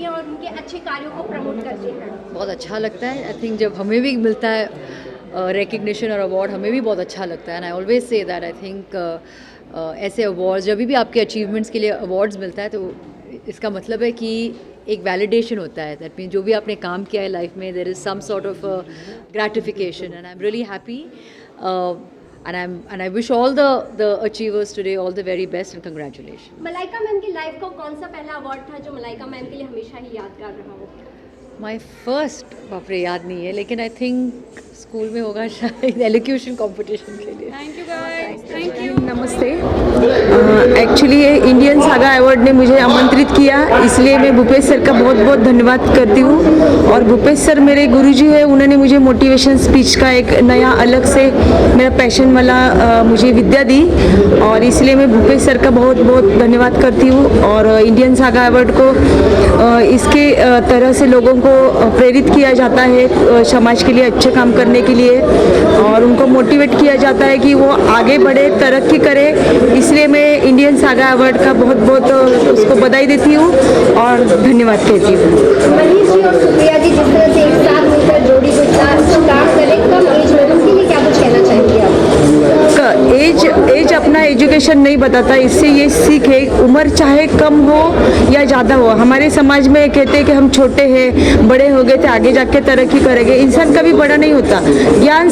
हैं और उनके अच्छे कार्यों को प्रमोट करते हैं? बहुत अच्छा लगता है। आई थिंक जब हमें भी मिलता है रिकग्निशन और अवार्ड, हमें भी बहुत अच्छा लगता है। And I always say that I think ऐसे अवार्ड्स, जब भी आपके अचीवमेंट्स के लिए अवार्ड्स मिलता है तो इसका मतलब है कि एक वैलिडेशन होता है। दैट मीन जो भी आपने काम किया है लाइफ में, there is some sort of gratification and I am really happy and I wish all the achievers today all the very best and congratulations. Malaika ma'am की लाइफ का कौन सा पहला अवार्ड था जो मलाइका मैम के लिए हमेशा ही यादगार रहा हो? माई फर्स्ट, बाप रे याद नहीं है, लेकिन आई थिंक स्कूल में होगा शायद एलोक्यूशन कंपटीशन के लिए। Thank you guys, thank you. नमस्ते। एक्चुअली ये इंडियन सागा अवार्ड ने मुझे आमंत्रित किया, इसलिए मैं भूपेश सर का बहुत बहुत धन्यवाद करती हूँ। और भूपेश सर मेरे गुरुजी है, उन्होंने मुझे मोटिवेशन स्पीच का एक नया अलग से मेरा पैशन वाला मुझे विद्या दी, और इसलिए मैं भूपेश सर का बहुत बहुत धन्यवाद करती हूँ। और इंडियन सागा अवार्ड को इसके तरह से लोगों को प्रेरित किया जाता है समाज के लिए अच्छे काम करने के लिए, और उनको मोटिवेट किया जाता है कि वो आगे बढ़े, तरक्की करे। इसलिए मैं इंडियन सागा अवार्ड का बहुत बहुत उसको बधाई देती हूँ और धन्यवाद कहती हूँ। मनीष जी और सुप्रिया जी जिस तरह से एक साथ मिलकर जोड़ी को इतना काम करें, कम एज में उनके लिए क्या कुछ कहना चाहेंगे आप? एज अपना एजुकेशन नहीं बताता, इससे ये सीख है, उम्र चाहे कम हो या ज़्यादा हो। हमारे समाज में कहते हैं कि हम छोटे हैं, बड़े हो गए थे, आगे जाके तरक्की करेंगे। इंसान कभी बड़ा नहीं होता, ज्ञान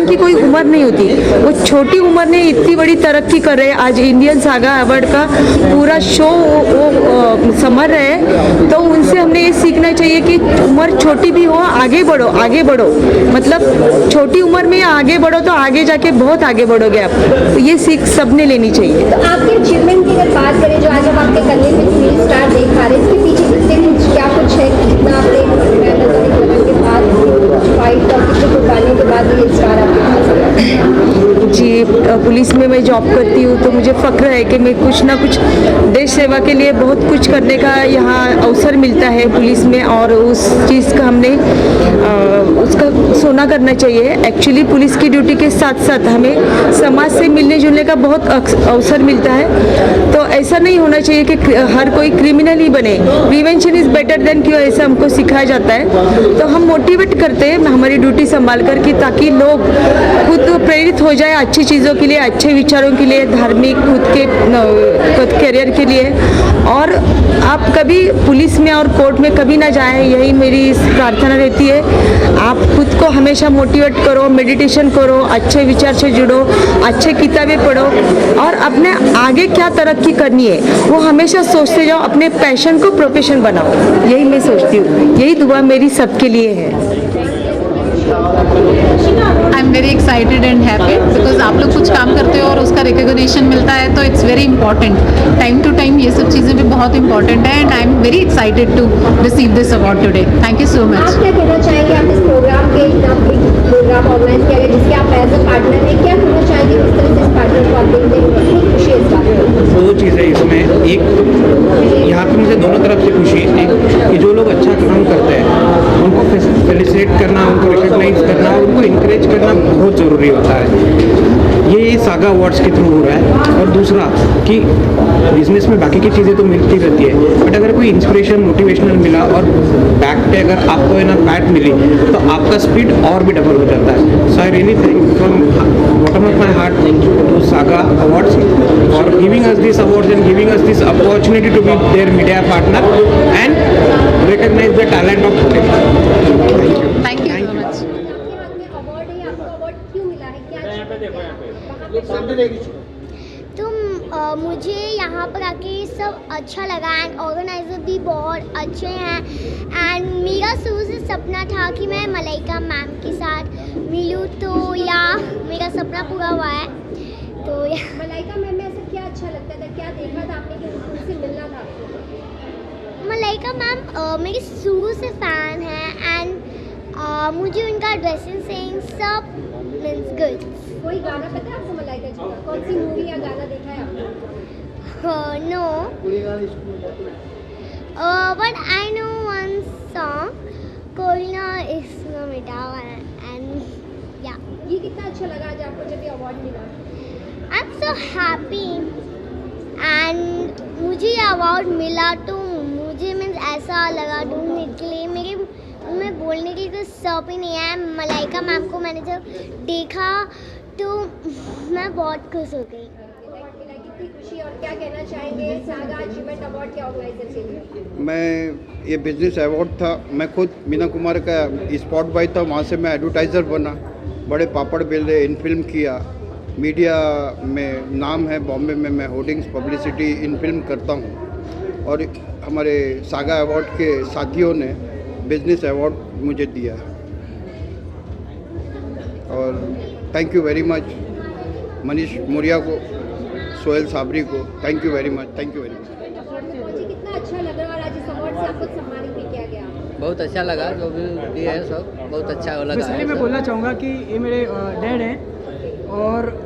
की कोई उम्र नहीं होती। वो छोटी उम्र में इतनी बड़ी तरक्की कर रहे हैं। आज इंडियन सागा अवार्ड का पूरा शो वो समर रहे हैं, तो उनसे हमने ये सीखना चाहिए कि उम्र छोटी भी हो, आगे बढ़ो, आगे बढ़ो। मतलब छोटी उम्र में आगे बढ़ो तो आगे जाके बहुत आगे बढ़ोगे आप। तो ये सीख सबने लेनी चाहिए। तो आपके अचीवमेंट की अगर बात करें, जो आज हम आपके कंधे पे फील्ड स्टार देख पा रहे हैं, इसके पीछे कितने क्या कुछ है, कितना आपने मेहनत करने के बाद, फाइट और कितनी कुर्बानियों के बाद ये स्टार आपके पास आया? जी, पुलिस में मैं जॉब करती हूँ, तो मुझे फ़ख्र है कि मैं कुछ ना कुछ देश सेवा के लिए बहुत कुछ करने का यहाँ अवसर मिलता है पुलिस में, और उस चीज़ का हमने उसका सोना करना चाहिए। एक्चुअली पुलिस की ड्यूटी के साथ साथ हमें समाज से मिलने जुलने का बहुत अवसर मिलता है। तो ऐसा नहीं होना चाहिए कि हर कोई क्रिमिनल ही बने। Prevention is better than cure, ऐसा हमको सिखाया जाता है। तो हम मोटिवेट करते हैं हमारी ड्यूटी संभाल कर कि ताकि लोग खुद प्रेरित हो जाए अच्छी चीज़ों के लिए, अच्छे विचारों के लिए, धार्मिक खुद करियर के लिए। और आप कभी पुलिस में और कोर्ट में कभी ना जाएं, यही मेरी प्रार्थना रहती है। आप खुद को हमेशा मोटिवेट करो, मेडिटेशन करो, अच्छे विचार से जुड़ो, अच्छे किताबें पढ़ो, और अपने आगे क्या तरक्की करनी है वो हमेशा सोचते जाओ, अपने पैशन को प्रोफेशन बनाओ। यही मैं सोचती हूँ, यही दुआ मेरी सबके लिए है। आई am very excited and happy because आप लोग कुछ काम करते हो और उसका रिकग्निशन मिलता है, तो it's very important. Time to time ये सब चीज़ें भी बहुत इंपॉर्टेंट है, and I am very excited to receive this award today. Thank you so much. आप क्या कहना चाहेंगे, आप इस प्रोग्राम के इतना बिग प्रोग्राम ऑर्गेनाइज किया गया जिसके आप एज अ पार्टनर हैं, क्या कहना चाहेंगे किस तरह से इस पार्टनर को आप देखते हैं? बहुत खुशी है इस बात में। दो चीज़ें इसमें, एक यहाँ पे मुझे दोनों तरफ से खुशी है कि जो लोग अच्छा काम करते हैं उनको फेलिसिटेट करना, उनको रिकॉग्नाइज करना, उनको इंकरेज करना बहुत ज़रूरी होता है। ये सागा अवार्ड्स के थ्रू हो रहा है। और दूसरा कि बिजनेस में बाकी की चीज़ें तो मिलती रहती है, बट अगर कोई इंस्पिरेशन मोटिवेशनल मिला और बैक पे अगर आपको है ना पैट मिली, तो आपका स्पीड और भी डबल हो जाता है। So I really thank from bottom of my heart to Saga awards for giving us this awards and giving us this opportunity to be there media partner and recognize the talent of today. Thank you so much. आपके हाथ में award है, आपको award क्यों मिला है, क्या चीज़? मुझे यहाँ पर आके सब अच्छा लगा, एंड ऑर्गेनाइजर भी बहुत अच्छे हैं। एंड मेरा शुरू से सपना था कि मैं मलाइका मैम के साथ मिलूँ, तो या मेरा सपना पूरा हुआ है। तो मलाइका मैम में ऐसा क्या अच्छा लगता था, क्या देखा था आपने कि उनसे मिलना था? मलाइका मैम मेरी शुरू से फ़ैन है, एंड मुझे उनका ड्रेसिंग सेंस सब मीन्स गुड। कोई गाना पता है आपको मलाइका जी का? कौन सी मूवी या गाना देखा है आपने? No, but I know one song, कोरिना इसमें मिटा हुआ है, एंड या। ये कितना अच्छा लगा आज आपको जब ये अवार्ड मिला? I am so happy, and मुझे ये अवार्ड मिला तो मुझे मीन्स ऐसा लगा ढूंढने के लिए मेरे में बोलने के लिए कुछ शब्द ही नहीं है। मलाइका मैम को मैंने जब देखा तो मैं बहुत खुश हो गई। कितनी खुशी और क्या कहना चाहेंगे सागा अचीवमेंट अवार्ड के ऑर्गेनाइजर के लिए? मैं ये बिजनेस अवार्ड था, मैं खुद मीना कुमार का स्पॉट बॉय था, वहाँ से मैं एडवर्टाइज़र बना, बड़े पापड़ बेले, इन फिल्म किया, मीडिया में नाम है बॉम्बे में, मैं होर्डिंग्स पब्लिसिटी इन फिल्म करता हूँ। और हमारे सागा अवार्ड के साथियों ने बिजनेस अवार्ड मुझे दिया है और thank you very much Manish Maurya को, सोहेल साबरी को, thank you very much, thank you very much. मुझे कितना अच्छा लग रहा है और आज इस अवार्ड से आपको सम्मानित भी किया गया। बहुत अच्छा लगा, जो भी दिए हैं सब बहुत अच्छा लगा। बेसिकली मैं बोलना चाहूँगा कि ये मेरे डैड हैं और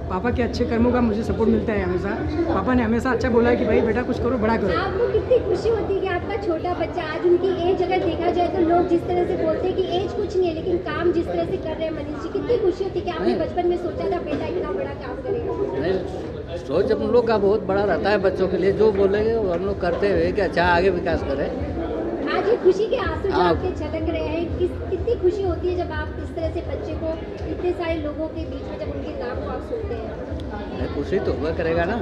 पापा के अच्छे कर्मों का मुझे सपोर्ट मिलता है हमेशा। पापा ने हमेशा अच्छा बोला है कि भाई बेटा कुछ करो, बड़ा करो। आपको कितनी खुशी होती है कि आपका छोटा बच्चा, आज उनकी एज अगर देखा जाए तो लोग जिस तरह से बोलते हैं कि एज कुछ नहीं है, लेकिन काम जिस तरह से कर रहे हैं मनीष जी, कितनी खुशी होती है कि आपने बचपन में सोचा था बेटा इतना बड़ा काम करेगा? नहीं, सोच हम लोग का बहुत बड़ा रहता है बच्चों के लिए, जो बोलेंगे वो हम लोग करते हुए कि अच्छा आगे विकास करें। आज ये खुशी के आंसू जो आपके छलक रहे हैं, कितनी खुशी होती है जब आप इस तरह से बच्चे को इतने सारे लोगों के बीच में जब उनके नाम को आप सुनते हैं? खुशी तो हुआ करेगा ना,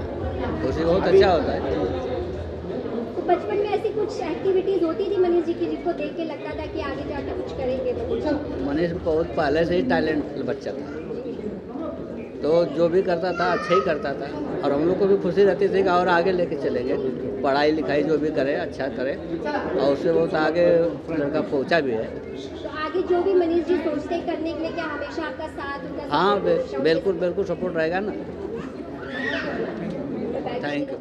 खुशी बहुत अच्छा होता है। तो बचपन में ऐसी कुछ एक्टिविटीज होती थी मनीष जी की जिसको देख के लगता था कि आगे जाके कुछ करेंगे? मनीष बहुत पहले से ही टैलेंट बच्चा था, तो जो भी करता था अच्छा ही करता था और हम लोग को भी खुशी रहती थी कि और आगे लेके चलेंगे, पढ़ाई लिखाई जो भी करे अच्छा करे और उससे बहुत आगे लड़का पहुंचा भी है। तो आगे जो भी मनीष जी सोचते हैं करने के लिए क्या हमेशा आपका साथ उनका हाँ बिल्कुल सपोर्ट रहेगा ना। Thank you.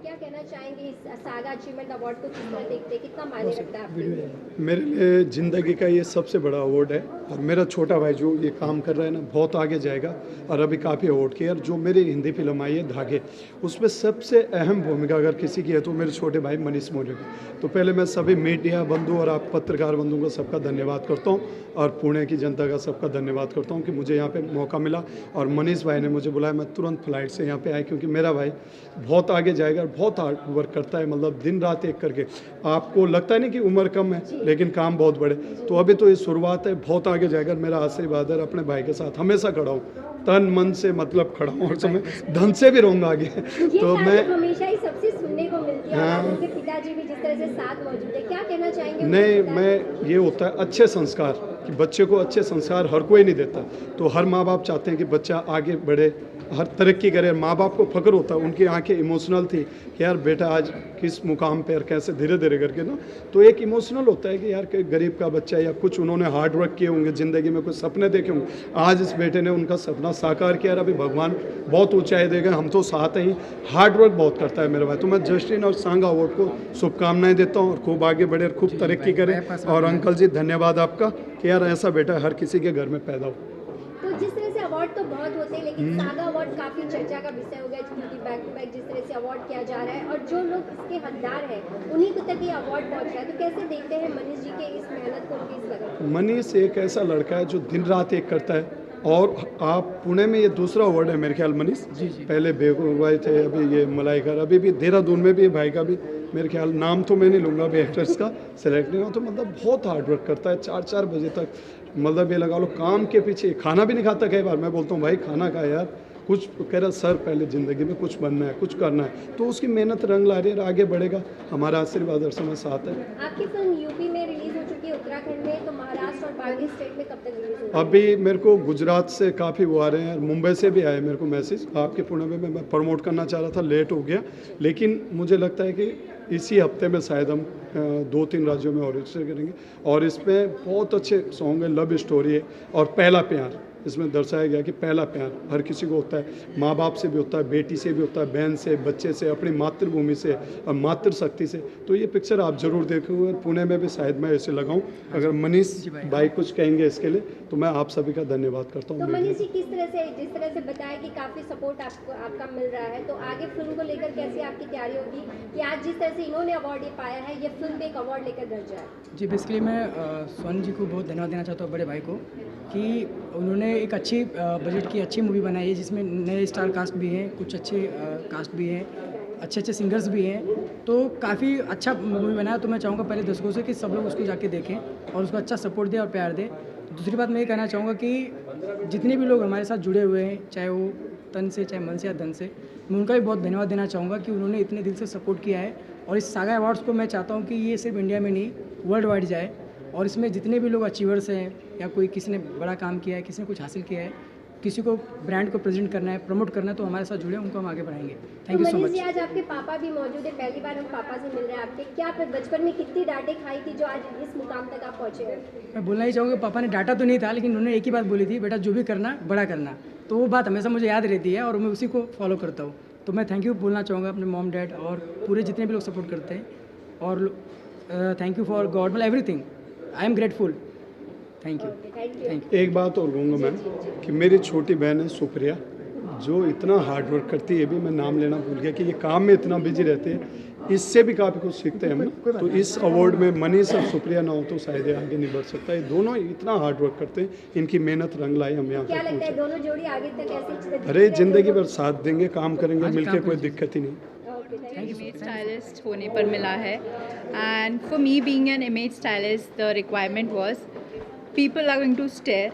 क्या कहना चाहेंगे इस सागा अचीवमेंट अवार्ड को किस तरह देखते हैं, कितना मायने रखता है आपके लिए? मेरे लिए ज़िंदगी का ये सबसे बड़ा अवार्ड है और मेरा छोटा भाई जो ये काम कर रहा है ना बहुत आगे जाएगा और अभी काफ़ी अवार्ड किया। और जो मेरी हिंदी फिल्म आई है धागे, उसमें सबसे अहम भूमिका अगर किसी की है तो मेरे छोटे भाई मनीष मौर्य की। तो पहले मैं सभी मीडिया बंधु और आप पत्रकार बंधुओं का सबका धन्यवाद करता हूँ और पुणे की जनता का सबका धन्यवाद करता हूँ कि मुझे यहाँ पे मौका मिला और मनीष भाई ने मुझे बुलाया। मैं तुरंत फ्लाइट से यहाँ पे आया क्योंकि मेरा भाई बहुत आगे जाएगा और बहुत हार्ड वर्क करता है, मतलब दिन रात एक करके। आपको लगता है नहीं कि उम्र कम है लेकिन काम बहुत बड़े, तो अभी तो ये शुरुआत है, बहुत आगे जाएगा। मेरा आशीर्वाद है, अपने भाई के साथ हमेशा खड़ा हूँ, तन मन से मतलब खड़ा हूँ और समय धन से भी रहूँगा आगे। तो मैं हमेशा ही सबसे सुनने को मिलती है और उनके पिताजी भी जिस तरह से साथ मौजूद है, क्या कहना चाहेंगे? नहीं, मैं ये होता है अच्छे संस्कार कि बच्चे को अच्छे संस्कार हर कोई नहीं देता, तो हर माँ बाप चाहते हैं कि बच्चा आगे बढ़े, हर तरक्की करे। माँ बाप को फक्र होता है, उनकी आंखें इमोशनल थी कि यार बेटा आज किस मुकाम पे और कैसे धीरे धीरे करके ना, तो एक इमोशनल होता है कि यार कि गरीब का बच्चा या कुछ उन्होंने हार्ड वर्क किए होंगे ज़िंदगी में, कुछ सपने देखे होंगे, आज इस बेटे ने उनका सपना साकार किया। अभी भगवान बहुत ऊंचाई देगा, हम तो साथ हैं ही। हार्ड वर्क बहुत करता है मेरा भाई, तो मैं जस्टिन और सांगा अवार्ड को शुभकामनाएं देता हूँ और खूब आगे बढ़े और खूब तरक्की करे। और अंकल जी धन्यवाद आपका कि यार ऐसा बेटा हर किसी के घर में पैदा हो। तो जिस तरह से अवार्ड तो बहुत होते हैं लेकिन सागा अवार्ड काफी चर्चा का विषय हो गया क्योंकि बैक टू बैक जिस तरह से अवार्ड किया जा रहा है और जो लोग इसके हकदार हैं उन्हीं को तक ये अवार्ड पहुंच रहा है, तो कैसे देखते हैं मनीष जी के इस मेहनत को, उनकी इस लगन को? मनीष एक ऐसा लड़का है जो दिन रात एक करता है और आप पुणे में ये दूसरा अवार्ड है मेरे ख्याल मनीष जी। पहले बेगूबाई थे, अभी ये मलाइका, अभी भी देहरादून में भी भाई का भी मेरे ख्याल, नाम तो मैं नहीं लूँगा अभी एक्टर्स का, सेलेक्ट नहीं हुआ। तो मतलब बहुत हार्ड वर्क करता है, 4-4 बजे तक, मतलब ये लगा लो काम के पीछे, खाना भी नहीं खाता कई बार। मैं बोलता हूँ भाई खाना खा यार, कुछ कह रहा सर पहले ज़िंदगी में कुछ बनना है, कुछ करना है, तो उसकी मेहनत रंग ला रही है, आगे बढ़ेगा। हमारा आशीर्वाद हर समय साथ है। आपकी फिल्म यूपी में रिलीज हो चुकी है, उत्तराखंड में, तो महाराष्ट्र और बाकी स्टेट में कब तक रिलीज होगी? अभी मेरे को गुजरात से काफ़ी वो आ रहे हैं, मुंबई से भी आए मेरे को मैसेज। आपके पुणे में मैं प्रमोट करना चाह रहा था, लेट हो गया, लेकिन मुझे लगता है कि इसी हफ्ते में शायद हम 2-3 राज्यों में और रजिस्टर करेंगे। और इसमें बहुत अच्छे सॉन्ग है, लव स्टोरी है और पहला प्यार इसमें दर्शाया गया कि पहला प्यार हर किसी को होता है, माँ बाप से भी होता है, बेटी से भी होता है, बहन से, बच्चे से, अपनी मातृभूमि से और मातृशक्ति से। तो ये पिक्चर आप जरूर देखोगे, पुणे में भी शायद मैं ऐसे लगाऊं। अगर मनीष भाई कुछ कहेंगे इसके लिए तो मैं आप सभी का धन्यवाद करता हूँ। तो मनीष जी किस तरह से, जिस तरह से बताया कि काफ़ी सपोर्ट आपका मिल रहा है, तो आगे फिल्म को लेकर कैसी आपकी तैयारी होगी कि आज जिस तरह से इन्होंने अवार्ड ये पाया है, ये फिल्म भी एक अवार्ड लेकर घर जाए? जी बेसिकली मैं सोन जी को बहुत धन्यवाद देना चाहता हूँ, बड़े भाई को, कि उन्होंने एक अच्छी बजट की अच्छी मूवी बनाई है जिसमें नए स्टार कास्ट भी हैं, कुछ अच्छे कास्ट भी हैं अच्छे अच्छे सिंगर्स भी हैं, तो काफ़ी अच्छा मूवी बना है। तो मैं चाहूँगा पहले दर्शकों से कि सब लोग उसको जाके देखें और उसको अच्छा सपोर्ट दें और प्यार दें। दूसरी बात मैं ये कहना चाहूँगा कि जितने भी लोग हमारे साथ जुड़े हुए हैं, चाहे वो तन से, चाहे मन से या धन से, मैं उनका भी बहुत धन्यवाद देना चाहूँगा कि उन्होंने इतने दिल से सपोर्ट किया है। और इस सागा अवार्ड्स को मैं चाहता हूँ कि ये सिर्फ इंडिया में नहीं, वर्ल्ड वाइड जाए, और इसमें जितने भी लोग अचीवर्स हैं या कोई किसी ने बड़ा काम किया है, किसी ने कुछ हासिल किया है, किसी को ब्रांड को प्रेजेंट करना है, प्रमोट करना है, तो हमारे साथ जुड़े, उनको हम आगे बढ़ाएंगे। Thank you so Manish much. Ji, आज आपके पापा भी मौजूद है, पहली बार हम पापा से मिल रहे हैं आपके। क्या आप बचपन में कितनी डांटें खाई थी जो आज इस मुकाम तक आप पहुँचे हो? मैं बोलना ही चाहूँगा, पापा ने डांटा तो नहीं था, लेकिन उन्होंने एक ही बात बोली थी, बेटा जो भी करना बड़ा करना। तो वो बात हमेशा मुझे याद रहती है और मैं उसी को फॉलो करता हूँ। तो मैं थैंक यू बोलना चाहूँगा अपने मॉम डैड और पूरे जितने भी लोग सपोर्ट करते हैं, और थैंक यू फॉर गॉड मतलब everything. I am grateful. Thank you. Thank you. एक बात और कहूँगा मैम कि मेरी छोटी बहन है सुप्रिया, जो इतना हार्ड वर्क करती है, ये भी मैं नाम लेना भूल गया कि ये काम में इतना बिजी रहते हैं, इससे भी काफ़ी कुछ सीखते हैं हम। तो इस अवार्ड में मनीष और सुप्रिया ना हो तो शायद ये आगे नहीं बढ़ सकता। ये दोनों इतना हार्ड वर्क करते हैं, इनकी मेहनत रंग लाई हम यहाँ क्या तक लगता है पहुँचे। दोनों जोड़ी आगे तक ऐसे अरे ज़िंदगी भर साथ देंगे, काम करेंगे मिलके, कोई दिक्कत ही नहीं। इमेज स्टाइलिस्ट होने पर मिला है, and for me being an image stylist the requirement was people are going to stare,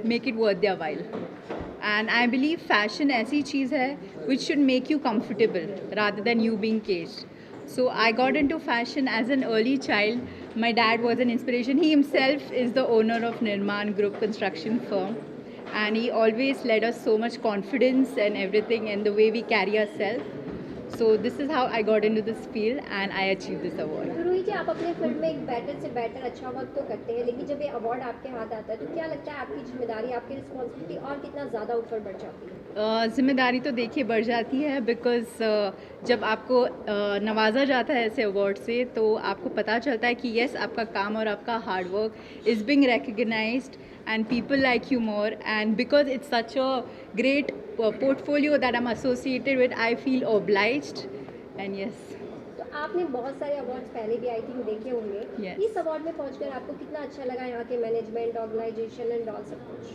make it worth their while. And I believe fashion ऐसी चीज़ है which should make you comfortable rather than you being caged. So I got into fashion as an early child. My dad was an inspiration. He himself is the owner of Nirman Group construction firm, and he always led us so much confidence and everything in the way we carry ourselves. So this is how I got into this field and I achieved this award. Roohi ji, आप अपने field में एक better से better अच्छा work तो करते हैं, लेकिन जब ये अवार्ड आपके हाथ आता है तो क्या लगता है आपकी जिम्मेदारी, आपकी रिस्पॉन्सिबिलिटी और कितना ज़्यादा ऊपर बढ़ जाती है? जिम्मेदारी तो देखिए बढ़ जाती है, बिकॉज जब आपको नवाजा जाता है ऐसे अवार्ड से तो आपको पता चलता है कि यस, आपका काम और आपका hard work is being recognised and people like you more, and because it's such a great portfolio that I'm associated with, I feel obliged. And yes, तो आपने बहुत सारे अवार्ड्स पहले भी आई थिंक देखे होंगे। Yes. इस अवार्ड में पहुंचकर आपको कितना अच्छा लगा, यहाँ के मैनेजमेंट, ऑर्गेनाइजेशन एंड ऑल सब कुछ?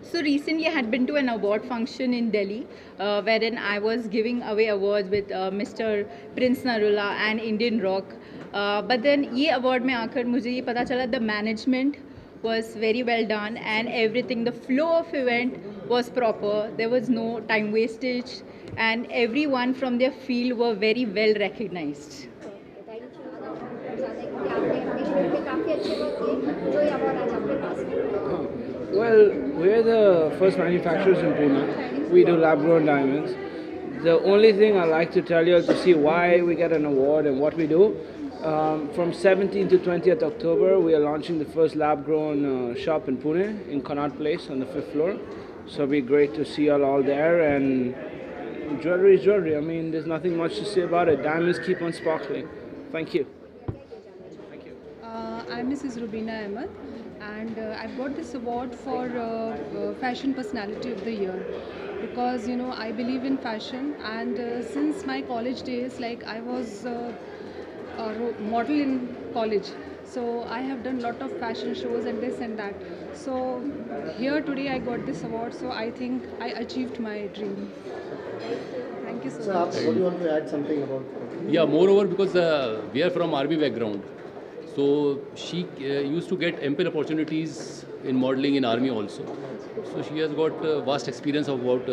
so recently I had been to an award function in Delhi, wherein I was giving away awards with Mr. Prince Narula and Indian Rock, but then ये award में आकर मुझे ये पता चला the management was very well done and everything, the flow of event was proper, there was no time wastage, and everyone from their field were very well recognized. Thank you. आपने अपने field में काफ़ी अच्छे work किए, जो ये award आज आपके पास है। Well, we're the first manufacturers in Pune. We do lab-grown diamonds. The only thing I like to tell you to see why we get an award and what we do. From 17th to 20th October, we are launching the first lab-grown shop in Pune, in Connaught Place on the 5th floor. So it'll be great to see you all there. And jewelry is jewelry. I mean, there's nothing much to say about it. Diamonds keep on sparkling. Thank you. I'm Mrs. Rubina Ahmed, and I've got this award for Fashion Personality of the Year, because you know I believe in fashion, and since my college days, like I was a model in college, so I have done lot of fashion shows and this and that. So here today I got this award, so I think I achieved my dream. Thank you so much. Would you want to add something about? Yeah, moreover, because we are from army background, so she used to get ample opportunities in modeling in army also. So she has got vast experience of about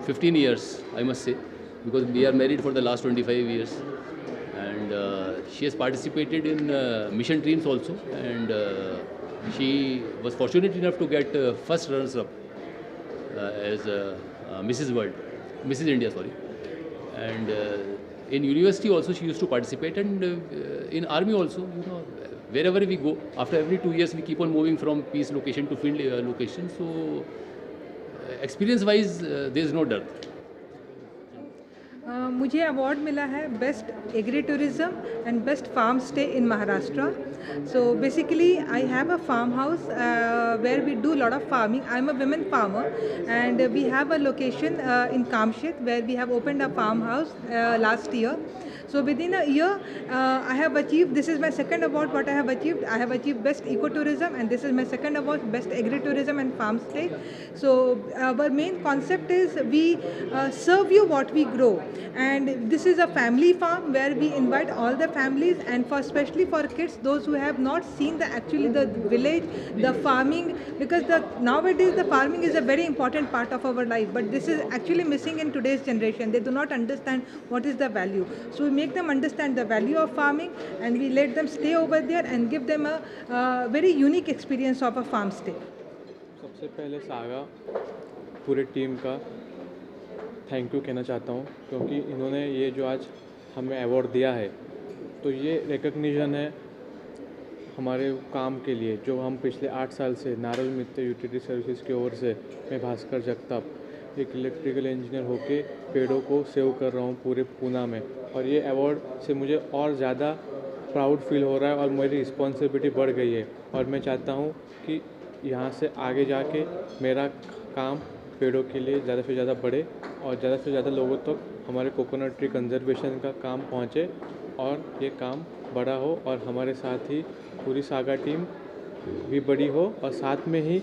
15 years, I must say, because we are married for the last 25 years. And she has participated in mission dreams also, and she was fortunate enough to get first runners-up as Mrs. World, Mrs. India, sorry. And in university also she used to participate, and in army also, you know, wherever we go, after every 2 years we keep on moving from peace location to field location. So experience-wise, there is no doubt. मुझे award मिला है best agri tourism and best farm stay in Maharashtra. So basically I have a farm house where we do lot of farming. I am a women farmer, and we have a location in Kamshit where we have opened a farmhouse last year. So within a year, I have achieved, this is my second award what I have achieved. I have achieved Best Ecotourism, and this is my second award, Best Agritourism and Farm Stay. So our main concept is we serve you what we grow, and this is a family farm where we invite all the families, and for especially for kids, those who have not seen the village, the farming, because nowadays the farming is a very important part of our life, but this is actually missing in today's generation. They do not understand what is the value. So we make them understand the value of farming, and we let them stay over there and give them a very unique experience of a farm stay. सबसे पहले saga पूरे team का thank you कहना चाहता हूँ, क्योंकि इन्होंने ये जो आज हमें अवार्ड दिया है तो ये रिकग्निशन है हमारे काम के लिए, जो हम पिछले 8 साल से नारल मित्तर यूटिलिटी सर्विसेज की ओर से मैं भास्कर जगताप एक इलेक्ट्रिकल इंजीनियर होके पेड़ों को सेव कर रहा हूँ पूरे पूना में, और ये अवार्ड से मुझे और ज़्यादा प्राउड फील हो रहा है और मेरी रिस्पॉन्सिबिलिटी बढ़ गई है, और मैं चाहता हूँ कि यहाँ से आगे जाके मेरा काम पेड़ों के लिए ज़्यादा से ज़्यादा बढ़े और ज़्यादा से ज़्यादा लोगों तक हमारे कोकोनट ट्री कंजर्वेशन का काम पहुँचे और ये काम बड़ा हो, और हमारे साथ ही पूरी सागा टीम भी बड़ी हो, और साथ में ही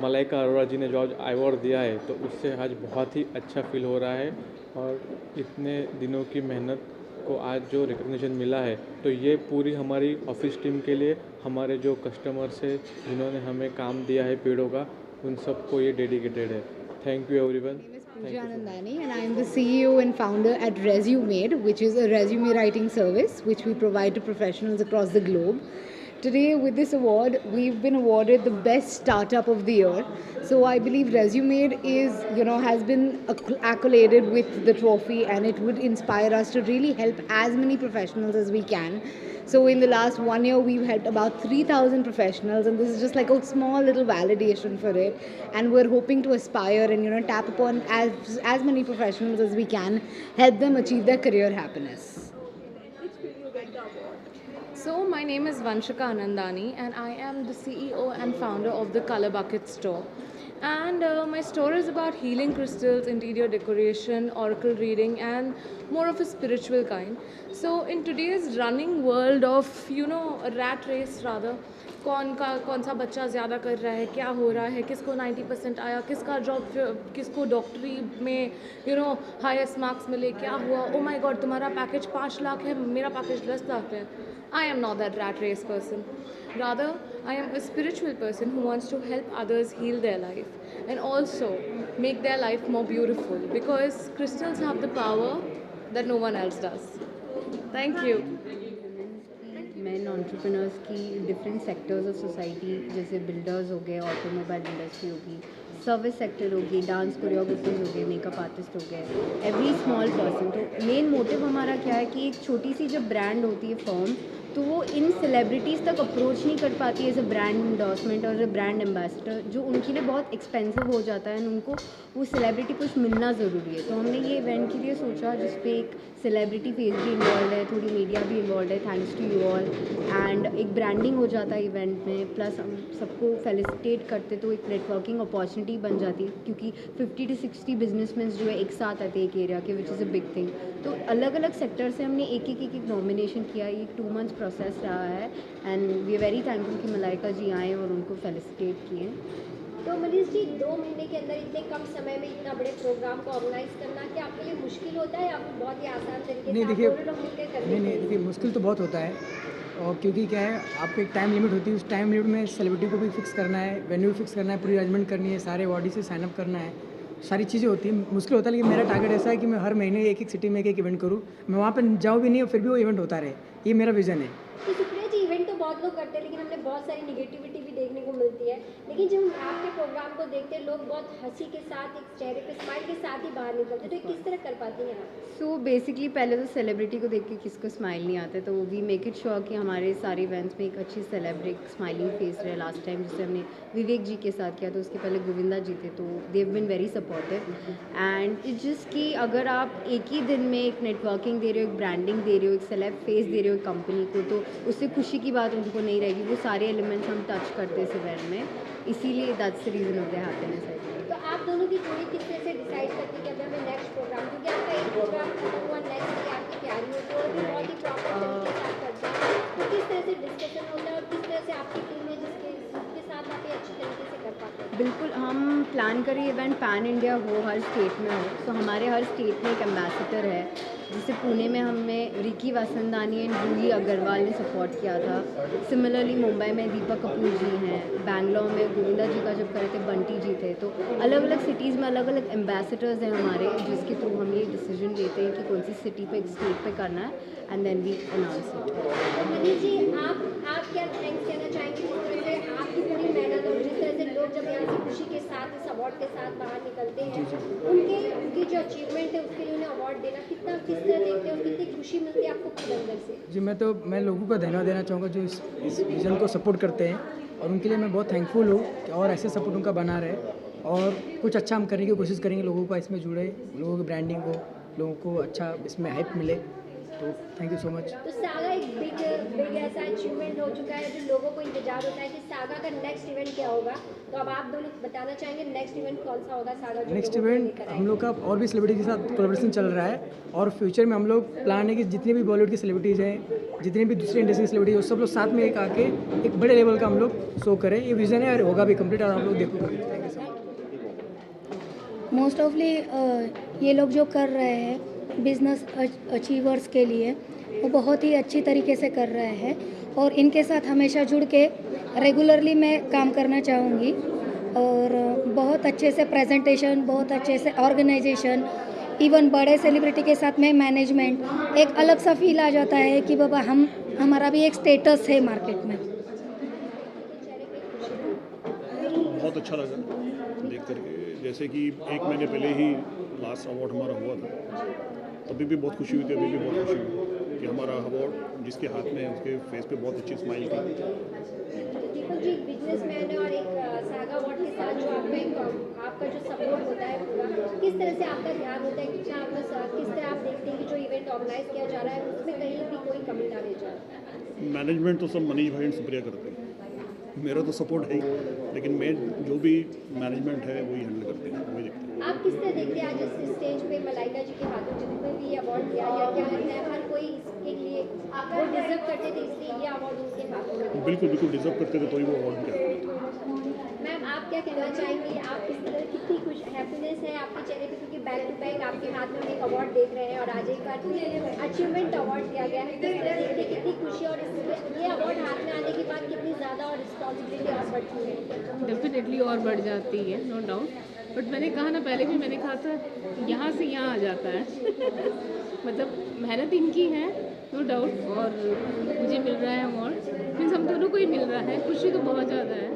मलाइका अरोड़ा जी ने जो आज अवार्ड दिया है तो उससे आज बहुत ही अच्छा फील हो रहा है, और इतने दिनों की मेहनत को आज जो रिकग्निशन मिला है तो ये पूरी हमारी ऑफिस टीम के लिए, हमारे जो कस्टमर्स है जिन्होंने हमें काम दिया है पेड़ों का, उन सबको ये डेडिकेटेड है। Thank you everyone. Pooja Anandani, and I am the CEO and founder at ResuMade, which is a resume writing service which we provide to professionals across the globe. Today, with this award, we've been awarded the best startup of the year. So I believe ResuMade has been accoladed with the trophy, and it would inspire us to really help as many professionals as we can. So in the last 1 year, we've helped about 3,000 professionals, and this is just like a small little validation for it. And we're hoping to aspire and tap upon as many professionals as we can, help them achieve their career happiness. So my name is Vanshika Anandani, and I am the CEO and founder of the Color Bucket store. And my store is about healing crystals, interior decoration, oracle reading, and more of a spiritual kind. So in today's running world of a rat race rather, कौन सा बच्चा ज़्यादा कर रहा है, क्या हो रहा है, किसको 90% आया, किसका जॉब, किसको डॉक्टरी में हाईएस्ट मार्क्स मिले, क्या हुआ, ओ माय गॉड तुम्हारा पैकेज 5 लाख है, मेरा पैकेज 10 लाख है. I am not that rat race person. Rather, I am a spiritual person who wants to help others heal their life and also make their life more beautiful, because crystals have the power that no one else does. Thank you. Main entrepreneurs की different sectors of society, जैसे builders हो गए, automobile industry होगी, service sector होगी, dance choreographers हो गए, makeup artist हो गए, एवरी स्मॉल पर्सन. तो मेन मोटिव हमारा क्या है कि एक छोटी सी जब ब्रांड होती है फर्म, तो वो इन सेलिब्रिटीज़ तक अप्रोच नहीं कर पाती एज अ ब्रांड एंडोर्समेंट और ब्रांड एम्बेसडर, जो उनके लिए बहुत एक्सपेंसिव हो जाता है, एंड उनको वो सेलिब्रिटी कुछ मिलना ज़रूरी है. तो हमने ये इवेंट के लिए सोचा जिस पे एक सेलिब्रिटी फेस भी इन्वॉल्व है, थोड़ी मीडिया भी इन्वॉल्व है, thanks to you all, and एक ब्रांडिंग हो जाता है इवेंट में, प्लस हम सबको फेलिसिटेट करते तो एक नेटवर्किंग अपॉर्चुनिटी बन जाती है, क्योंकि 50 to 60 बिजनेसमैन जो है एक साथ आते हैं एक एरिया के, which is a big thing. तो अलग अलग सेक्टर से हमने एक नॉमिनेशन किया. ये 2 months प्रोसेस रहा है, and we are very thankful कि मलाइका जी आए और उनको फेलिसिटेट किए. तो मनीष जी, 2 महीने के अंदर इतने कम समय में इतना बड़े प्रोग्राम को ऑर्गेनाइज करना क्या आपके लिए मुश्किल होता है या फिर बहुत ही आसान तरीके से? नहीं देखिए, मुश्किल तो बहुत होता है, और क्योंकि क्या है, आपको एक टाइम लिमिट होती है, उस टाइम लिमिट में सेलिब्रिटी को भी फिक्स करना है, वेन्यू फिक्स करना है, पूरी अरेंजमेंट करनी है, सारे बॉडी से साइन अप करना है, सारी चीज़ें होती हैं. मुश्किल होता है, लेकिन मेरा टारगेट ऐसा है कि मैं हर महीने एक सिटी में एक इवेंट करूँ. मैं वहाँ पर जाऊँ भी नहीं और फिर भी वो इवेंट होता रहे, ये मेरा विज़न है. तो सुप्रिया जी, इवेंट तो बहुत लोग करते हैं, लेकिन हमने बहुत सारी निगेटिविटी भी देखने को मिलती है. लेकिन जब हम आपके प्रोग्राम को देखते हैं, लोग बहुत हंसी के साथ, एक चेहरे पे स्माइल के साथ ही बाहर निकलते हैं, तो किस तरह कर पाती हैं आप? सो बेसिकली पहले तो सेलिब्रिटी को देख के किसको स्माइल नहीं आता, तो वी मेक इट श्योर कि हमारे सारे इवेंट्स में एक अच्छी सेलिब्रिटी स्माइलिंग फेस रहे. लास्ट टाइम जैसे हमने विवेक जी के साथ किया, तो उसके पहले गोविंदा जी थे, तो they have been very supportive. And it's just कि अगर आप एक ही दिन में एक नेटवर्किंग दे रहे हो, एक ब्रांडिंग दे रहे हो, एक सेलेब फेस दे रहे हो एक कंपनी को, तो उससे खुशी की बात उनको नहीं रहेगी. वो सारे एलिमेंट्स हम टच करते इस इवेंट में, इसीलिए that's the reason of the happiness. तो आप दोनों की जोड़ी किस तरह से डिसाइड करती है कि अभी हमें नेक्स्ट प्रोग्राम, क्योंकि आपका एक प्रोग्राम खत्म हुआ, नेक्स्ट बिल्कुल, हम प्लान करें इवेंट पैन इंडिया हो, हर स्टेट में हो। तो हमारे हर स्टेट में एक एम्बेसडर है, जैसे पुणे में हमें रिकी वसंदानी एंड जूही अग्रवाल ने सपोर्ट किया था। सिमिलरली मुंबई में दीपक कपूर जी हैं, बैंगलोर में गोविंदा जी का जब करे थे बंटी जी थे। तो अलग अलग सिटीज़ में अलग अलग एम्बेसडर्स हैं हमारे, जिसके थ्रू हम ये डिसीजन लेते हैं कि कौन सी सिटी पे, स्टेट पे करना है, and then we announce it. Manish ji, आप क्या थैंक्स कहना चाहेंगे जिस तरह से आपकी पूरी मेहनत और जिस तरह से लोग जब यहाँ से खुशी के साथ इस अवार्ड के साथ बाहर निकलते हैं, उनकी जो अचीवमेंट है उसके लिए उन्हें अवार्ड देना किस तरह देखते हैं और कितनी खुशी मिलती है आपको खुद अंदर से? जी, मैं लोगों को धन्यवाद देना चाहूँगा जो इस विज़न को सपोर्ट करते हैं, और उनके लिए मैं बहुत थैंकफुल हूँ कि और ऐसे सपोर्ट उनका बना रहे, और कुछ अच्छा हम करने की कोशिश करेंगे, लोगों को इसमें जुड़े, लोगों की ब्रांडिंग को, लोगों को अच्छा इसमें हाइप मिले। तो थैंक यू सो मच। तो सागा एक बिग ऐसा अचीवमेंट हो चुका है जो लोगों को इंतजार होता है कि सागा का नेक्स्ट इवेंट क्या होगा। तो अब आप दोनों बताना चाहेंगे नेक्स्ट इवेंट कौन सा होगा सागा? नेक्स्ट इवेंट हम लोग का और भी सेलिब्रिटी के साथ कोलैबोरेशन चल रहा है, और फ्यूचर में हम लोग प्लान है कि जितने भी बॉलीवुड की सेलिब्रिटीज़ हैं, जितने भी दूसरी इंडस्ट्री की सेलिब्रिटी है, सब लोग साथ में एक आके एक बड़े लेवल का हम लोग शो करें। ये विज़न है और होगा भी कंप्लीट, और आप लोग देखोगे। Thank you sir. मोस्ट ऑफली ये लोग जो कर रहे हैं बिजनेस अचीवर्स के लिए, वो बहुत ही अच्छी तरीके से कर रहे हैं, और इनके साथ हमेशा जुड़ के रेगुलरली मैं काम करना चाहूँगी। और बहुत अच्छे से प्रेजेंटेशन, बहुत अच्छे से ऑर्गेनाइजेशन, इवन बड़े सेलिब्रिटी के साथ में मैनेजमेंट, एक अलग सा फील आ जाता है कि बाबा हमारा भी एक स्टेटस है मार्केट में। बहुत अच्छा लगा देख करके, जैसे कि एक महीने पहले ही लास्ट अवार्ड हमारा हुआ था, तभी भी बहुत खुशी हुई थी, अभी भी बहुत खुशी हुई कि हमारा अवार्ड जिसके हाथ में है उसके फेस पे बहुत अच्छी स्माइल थी। दीपक जी, बिजनेसमैन और एक सागा अवार्ड के साथ जो आपका जो सपोर्ट होता है पूरा, किस तरह से आपका ध्यान होता है कि क्या आपका किस तरह आप देखते हैं कि जो इवेंट ऑर्गेनाइज किया जा रहा है उसमें कहीं भी कोई कमी ना रह जाए? मैनेजमेंट तो सब मनीष भाई एंड सुप्रिया करते हैं, मेरा तो सपोर्ट है ही, लेकिन मैं जो भी मैनेजमेंट है वही हैंडल करते हैं, वही देखते हैं। आप किस तरह देखते हैं आज इस स्टेज पे मलाइका जी के हाथों जितने भी अवार्ड दिया गया, क्या लगता है हर कोई इसके लिए वो डिजर्व करते थे इसलिए ये अवार्ड उनके हाथों में? बिल्कुल डिजर्व करते थे, तो ही वो अवार्ड क्या। मैम, आप क्या कहना चाहेंगी? आप किस तरह कितनी कुछ हैप्पीनेस है आपके चेहरे पे, क्योंकि बैक टू बैक आपके हाथ में हम एक अवार्ड देख रहे हैं और आज एक बार अचीवमेंट अवार्ड दिया गया है, किस तरह देखते कितनी खुशी, और ये अवार्ड हाथ में आने के बाद कितनी ज़्यादा और रिस्पॉन्सिबिलिटी और बढ़ती है? डेफिनेटली और बढ़ जाती है, नो डाउट। बट मैंने कहा ना, पहले भी मैंने कहा था, यहाँ से यहाँ आ जाता है मतलब मेहनत इनकी है, नो डाउट, और मुझे मिल रहा है अवार्ड, मीन्स हम दोनों को ही मिल रहा है, खुशी तो बहुत ज़्यादा है।